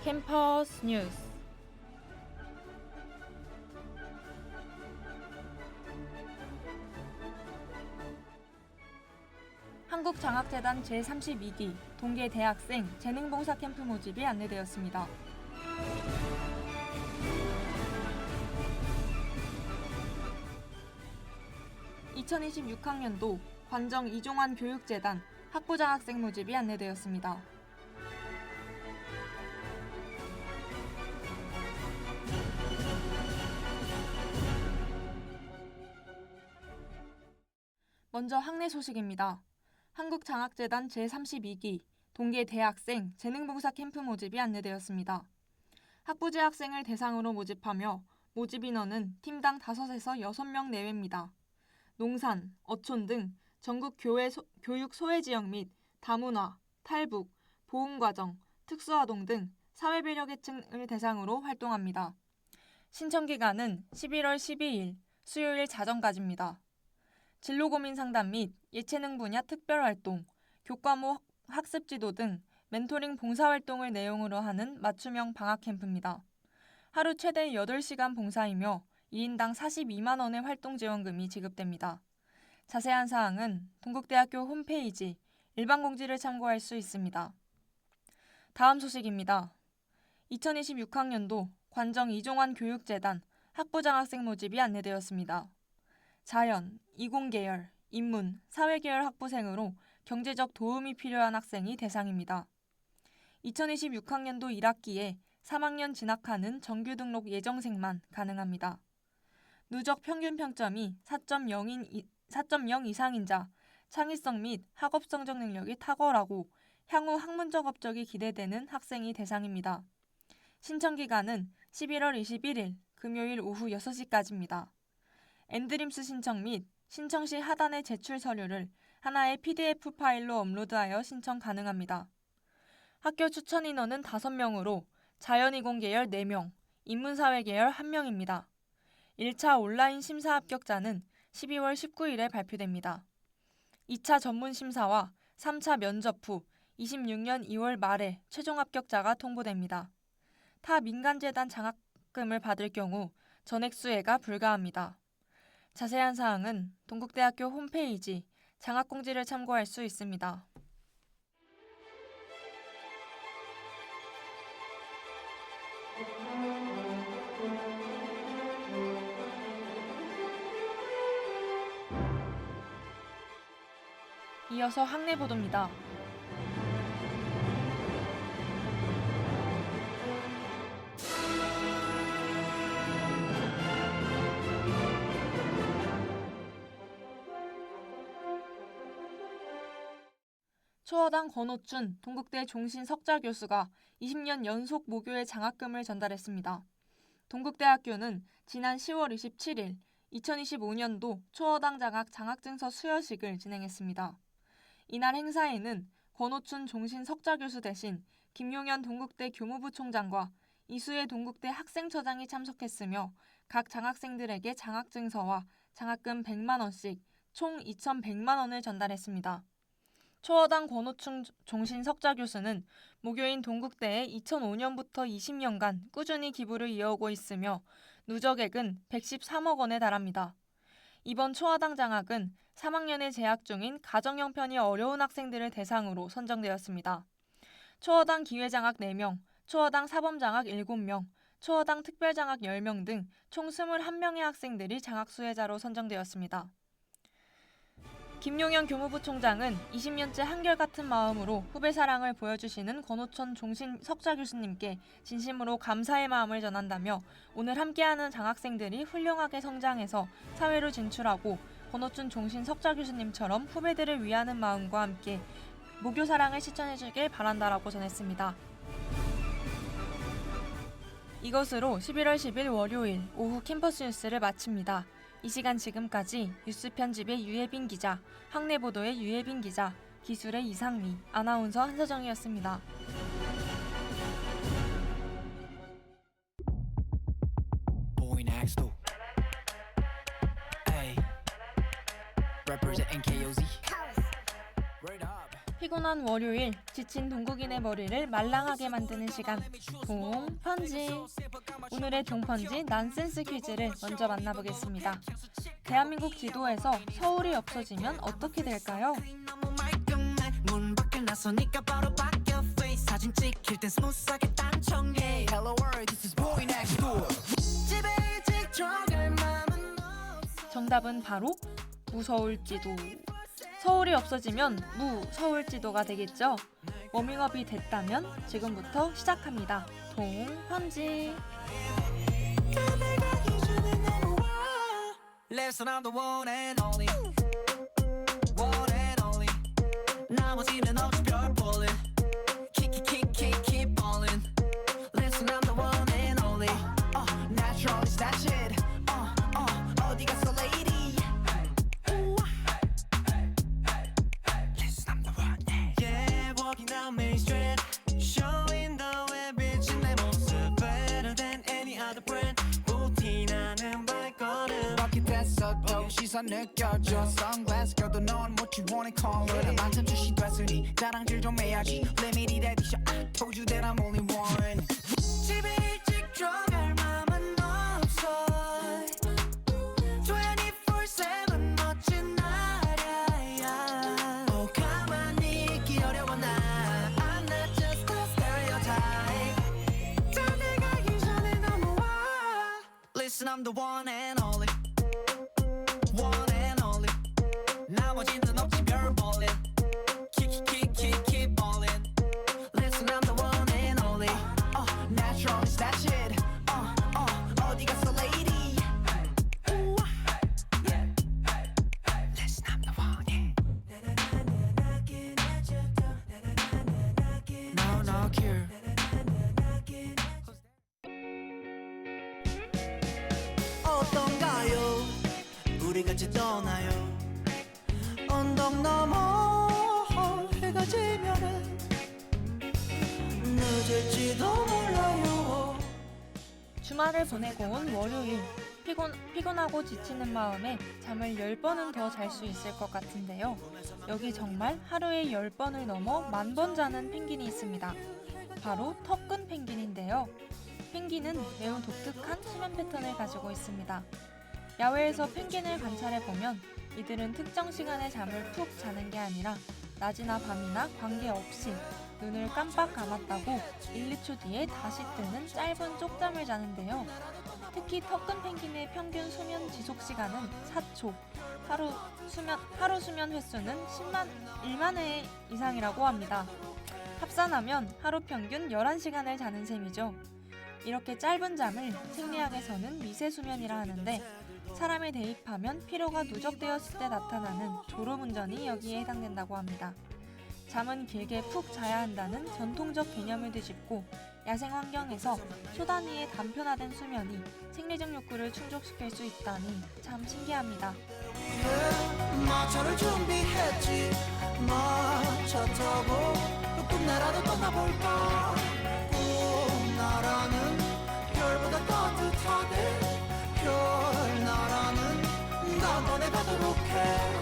캠퍼스 뉴스. 한국장학재단 제32기 동계 대학생 재능봉사 캠프 모집이 안내되었습니다. (2026학년도) 관정 이종환 교육재단 학부장학생 모집이 안내되었습니다. 먼저 학내 소식입니다. 한국장학재단 제32기 동계 대학생 재능봉사 캠프 모집이 안내되었습니다. 학부제 학생을 대상으로 모집하며 모집 인원은 팀당 5에서 6명 내외입니다. 농산, 어촌 등 전국 교육 소외지역 및 다문화, 탈북, 보훈과정, 특수아동 등 사회배려계층을 대상으로 활동합니다. 신청기간은 11월 12일 수요일 자정까지입니다. 진로고민 상담 및 예체능 분야 특별활동, 교과목 학습지도 등 멘토링 봉사활동을 내용으로 하는 맞춤형 방학캠프입니다. 하루 최대 8시간 봉사이며 1인당 42만 원의 활동지원금이 지급됩니다. 자세한 사항은 동국대학교 홈페이지 일반공지를 참고할 수 있습니다. 다음 소식입니다. 2026학년도 관정 이종환 교육재단 학부장학생 모집이 안내되었습니다. 자연, 이공계열, 인문, 사회계열 학부생으로 경제적 도움이 필요한 학생이 대상입니다. 2026학년도 1학기에 3학년 진학하는 정규 등록 예정생만 가능합니다. 누적 평균 평점이 4.0 이상인 자, 창의성 및 학업 성적 능력이 탁월하고 향후 학문적 업적이 기대되는 학생이 대상입니다. 신청 기간은 11월 21일 금요일 오후 6시까지입니다. 엔드림스 신청 및 신청 시 하단의 제출 서류를 하나의 PDF 파일로 업로드하여 신청 가능합니다. 학교 추천 인원은 5명으로 자연이공 계열 4명, 인문사회 계열 1명입니다. 1차 온라인 심사 합격자는 12월 19일에 발표됩니다. 2차 전문 심사와 3차 면접 후 26년 2월 말에 최종 합격자가 통보됩니다. 타 민간재단 장학금을 받을 경우 전액 수혜가 불가합니다. 자세한 사항은 동국대학교 홈페이지 장학공지를 참고할 수 있습니다. 이어서 학내 보도입니다. 초어당 권오춘 동국대 종신 석좌 교수가 20년 연속 모교에 장학금을 전달했습니다. 동국대학교는 지난 10월 27일 2025년도 초어당 장학증서 수여식을 진행했습니다. 이날 행사에는 권오춘 종신 석좌 교수 대신 김용현 동국대 교무부 총장과 이수혜 동국대 학생처장이 참석했으며 각 장학생들에게 장학증서와 장학금 100만 원씩 총 2,100만 원을 전달했습니다. 초어당 권오춘 종신 석좌 교수는 모교인 동국대에 2005년부터 20년간 꾸준히 기부를 이어오고 있으며 누적액은 113억 원에 달합니다. 이번 초어당 장학은 3학년에 재학 중인 가정형편이 어려운 학생들을 대상으로 선정되었습니다. 초어당 기회장학 4명, 초어당 사범장학 7명, 초어당 특별장학 10명 등 총 21명의 학생들이 장학 수혜자로 선정되었습니다. 김용현 교무부 총장은 20년째 한결같은 마음으로 후배 사랑을 보여주시는 권오춘 종신 석좌 교수님께 진심으로 감사의 마음을 전한다며 오늘 함께하는 장학생들이 훌륭하게 성장해서 사회로 진출하고 권오춘 종신 석좌 교수님처럼 후배들을 위하는 마음과 함께 모교 사랑을 실천해주길 바란다라고 전했습니다. 이것으로 11월 10일 월요일 오후 캠퍼스 뉴스를 마칩니다. 이 시간 지금까지 뉴스 편집의 유예빈 기자, 학내 보도의 유예빈 기자, 기술의 이상미, 아나운서 한서정이었습니다. Boy next door. Ay. Representing KOZ. Word up. 피곤한 월요일, 지친 동국인의 머리를 말랑하게 만드는 시간, 동편지. 오늘의 동편지 난센스 퀴즈를 먼저 만나보겠습니다. 대한민국 지도에서 서울이 없어지면 어떻게 될까요? 정답은 바로 무서울지도. 서울이 없어지면 무서울지도가 되겠죠? 워밍업이 됐다면 지금부터 시작합니다. 동편지. Listen, I'm the one and only, one and only. 나머지는 없이 별 볼래. Keep ballin'. Listen, I'm the one and only. Natural is that shit. 어디 갔어, lady? Listen, I'm the one. Yeah, walking down Main Street, showing the way bitchin' 내 모습 better than any other brand. 부티나는 발걸음. Rocky 됐어도 시선 느껴져. Sunglass 껴도 넌 what you wanna call it. 만점 출시 됐으니 자랑질 좀 해야지. Limited edition. I told you that I'm only one. 집에 일찍 들어갈 맘은 없어. 24/7 멋진 나라야. 가만히 있기 어려워 나. I'm not just a stereotype. 달려가기 전에 넘어와. Listen, I'm the one and only, one and only. 나머지는 없지 별 볼래. Keep ballin'. Listen, I'm the one and only. Natural is that shit. 어디 갔어, lady? Listen, I'm the one. No cure. 어떤가요? 우리 같이 떠나요. 언덕 넘어 해가 지면은 늦을지도 몰라요. 주말을 보내고 온 월요일. 피곤하고 지치는 마음에 잠을 10번은 더 잘 수 있을 것 같은데요. 여기 정말 하루에 10번을 넘어 10,000번 자는 펭귄이 있습니다. 바로 턱근 펭귄인데요. 펭귄은 매우 독특한 수면 패턴을 가지고 있습니다. 야외에서 펭귄을 관찰해보면 이들은 특정 시간에 잠을 푹 자는 게 아니라 낮이나 밤이나 관계없이 눈을 깜빡 감았다고 1, 2초 뒤에 다시 뜨는 짧은 쪽잠을 자는데요. 특히 턱근 펭귄의 평균 수면 지속 시간은 4초, 하루 수면 횟수는 1만 회 이상이라고 합니다. 합산하면 하루 평균 11시간을 자는 셈이죠. 이렇게 짧은 잠을 심리학에서는 미세수면이라 하는데 사람에 대입하면 피로가 누적되었을 때 나타나는 졸음운전이 여기에 해당된다고 합니다. 잠은 길게 푹 자야 한다는 전통적 개념을 뒤집고 야생 환경에서 초단위의 단편화된 수면이 생리적 욕구를 충족시킬 수 있다니 참 신기합니다. 마차를 준비했지. 마차 타고 꿈나라도 떠나볼까. 꿈나라는 별보다 따뜻하대. 별나라는 나만의 가도록 해.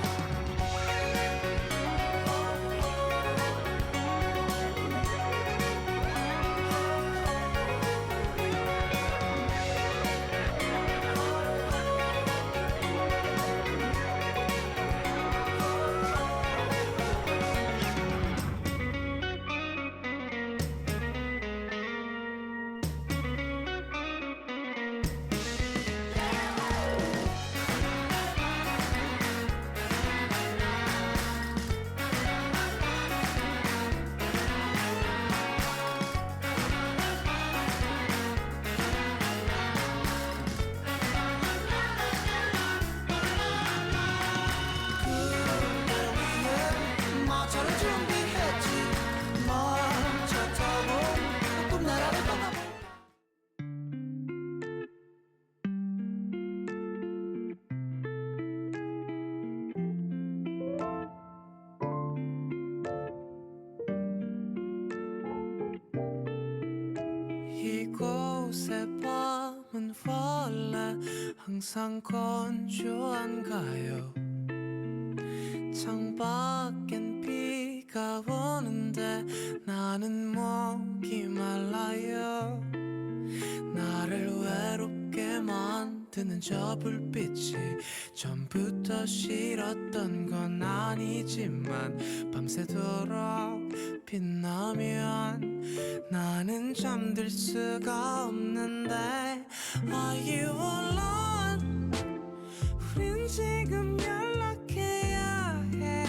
이곳의 밤은 원래 항상 건조한가요? 창밖엔 비가 비가 오는데 나는 목이 말라요. 나를 외롭게 만드는 저 불빛이 전부터 싫었던 건 아니지만 밤새도록 빛나면 나는 잠들 수가 없는데 Are you alone? 우린 지금 연락해야 해.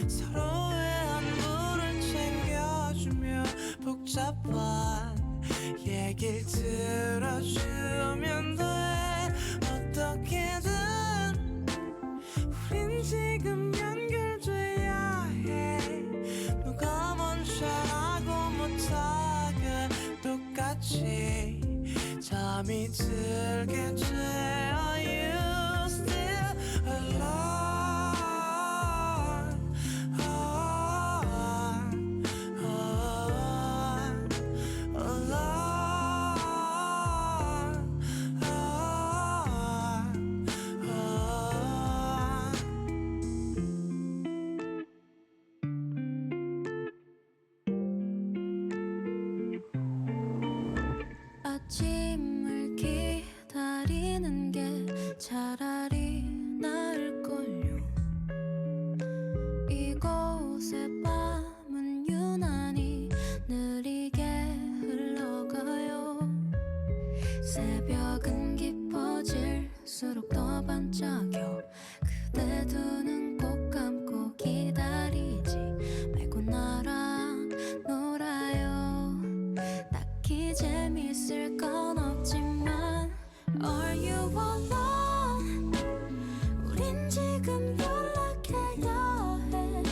서로의 안부를 챙겨주며 복잡한 얘길 들어주면 돼. 어떻게든 우린 지금 연결돼야 해. 누가 먼저라고 못하게 똑같이 잠이 들게 돼. Are you still alone? 아침을 기다리는 게 차라리 나을걸요. 이곳의 밤은 유난히 느리게 흘러가요. 새벽은 깊어질수록 더 반짝여. 그대 두 눈 꼭 감고 기다리지 말고 나랑 놀아요. 딱히 재밌을 건 없지만 Are you alone? 우린 지금 연락해야 해.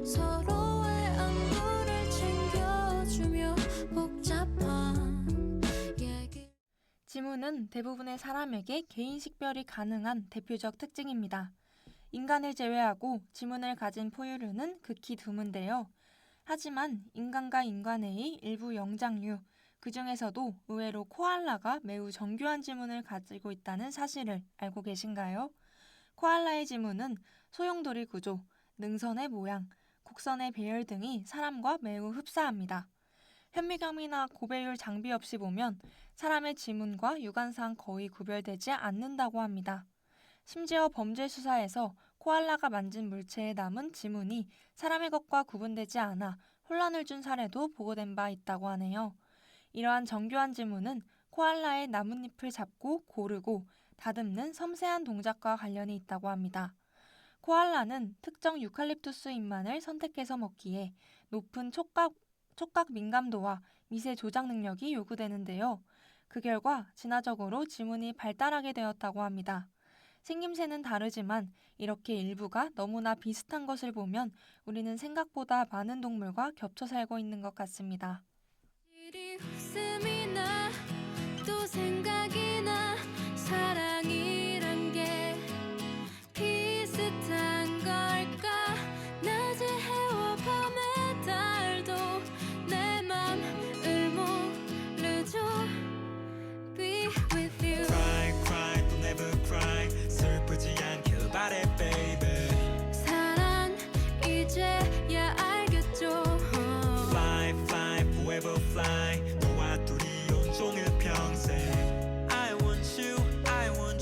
서로의 안부를 챙겨주며 복잡한 얘기. 지문은 대부분의 사람에게 개인 식별이 가능한 대표적 특징입니다. 인간을 제외하고 지문을 가진 포유류는 극히 드문데요. 하지만 인간과 인간의 일부 영장류, 그 중에서도 의외로 코알라가 매우 정교한 지문을 가지고 있다는 사실을 알고 계신가요? 코알라의 지문은 소용돌이 구조, 능선의 모양, 곡선의 배열 등이 사람과 매우 흡사합니다. 현미경이나 고배율 장비 없이 보면 사람의 지문과 육안상 거의 구별되지 않는다고 합니다. 심지어 범죄 수사에서 코알라가 만진 물체에 남은 지문이 사람의 것과 구분되지 않아 혼란을 준 사례도 보고된 바 있다고 하네요. 이러한 정교한 지문은 코알라의 나뭇잎을 잡고 고르고 다듬는 섬세한 동작과 관련이 있다고 합니다. 코알라는 특정 유칼립투스 잎만을 선택해서 먹기에 높은 촉각 민감도와 미세 조작 능력이 요구되는데요. 그 결과 진화적으로 지문이 발달하게 되었다고 합니다. 생김새는 다르지만 이렇게 일부가 너무나 비슷한 것을 보면 우리는 생각보다 많은 동물과 겹쳐 살고 있는 것 같습니다. 일이 웃음이 나 또 생각이 나 사랑이란 게 비슷한 걸까 낮의 해와 밤의 달도 내 맘을 모르죠 Be with you Cry cry don't never cry 슬프지 않길 바래 baby 사랑 이제야 알겠죠 Fly fly forever fly 너와 둘이 온종일 평생 I want you I want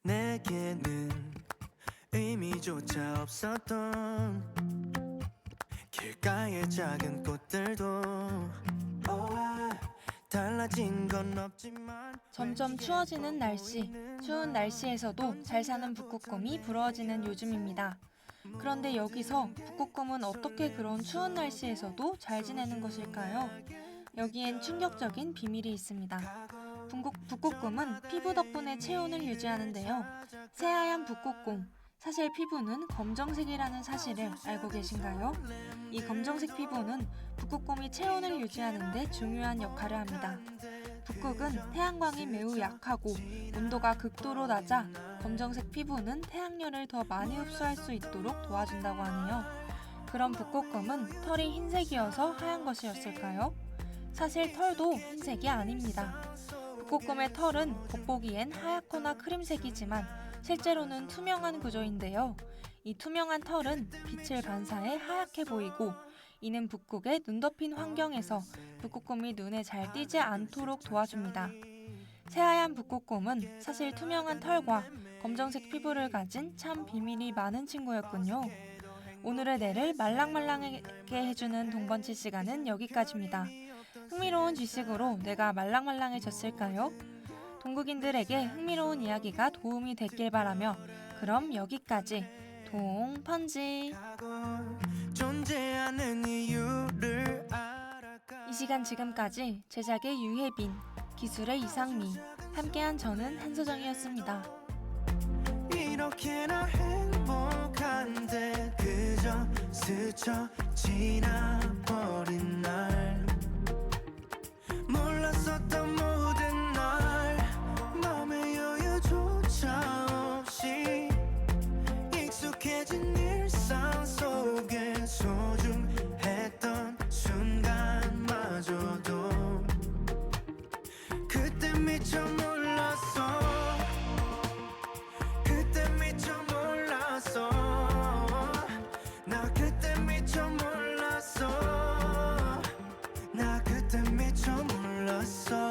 내게는 의미조차 없었던 길가의 작은 꽃들도 달라진 건 없지만 점점 추워지는 날씨, 추운 날씨에서도 잘 사는 북극곰이 부러워지는 요즘입니다. 그런데 여기서 북극곰은 어떻게 그런 추운 날씨에서도 잘 지내는 것일까요? 여기엔 충격적인 비밀이 있습니다. 북극곰은 피부 덕분에 체온을 유지하는데요. 새하얀 북극곰, 사실 피부는 검정색이라는 사실을 알고 계신가요? 이 검정색 피부는 북극곰이 체온을 유지하는 데 중요한 역할을 합니다. 북극은 태양광이 매우 약하고 온도가 극도로 낮아 검정색 피부는 태양열을 더 많이 흡수할 수 있도록 도와준다고 하네요. 그럼 북극곰은 털이 흰색이어서 하얀 것이었을까요? 사실 털도 흰색이 아닙니다. 북극곰의 털은 겉보기엔 하얗거나 크림색이지만 실제로는 투명한 구조인데요. 이 투명한 털은 빛을 반사해 하얗게 보이고 이는 북극의 눈 덮인 환경에서 북극곰이 눈에 잘 띄지 않도록 도와줍니다. 새하얀 북극곰은 사실 투명한 털과 검정색 피부를 가진 참 비밀이 많은 친구였군요. 오늘의 뇌를 말랑말랑하게 해주는 동번치 시간은 여기까지입니다. 흥미로운 지식으로 뇌가 말랑말랑해졌을까요? 동국인들에게 흥미로운 이야기가 도움이 됐길 바라며 그럼 여기까지 동펀지. 존재하는 이유를 이 시간 지금까지 제작의 유혜빈, 기술의 이상미, 함께한 저는 한소정이었습니다. 이렇게나 행복한데 그저 스쳐 지나버린 날 몰랐었던 모든 날 맘의 여유조차 없이 익숙해진 일상 속에 소중했던 순간마저도 그때 미처 몰랐어 그때 미처 몰랐어 나 그때 미처 몰랐어 나 그때 미처 몰랐어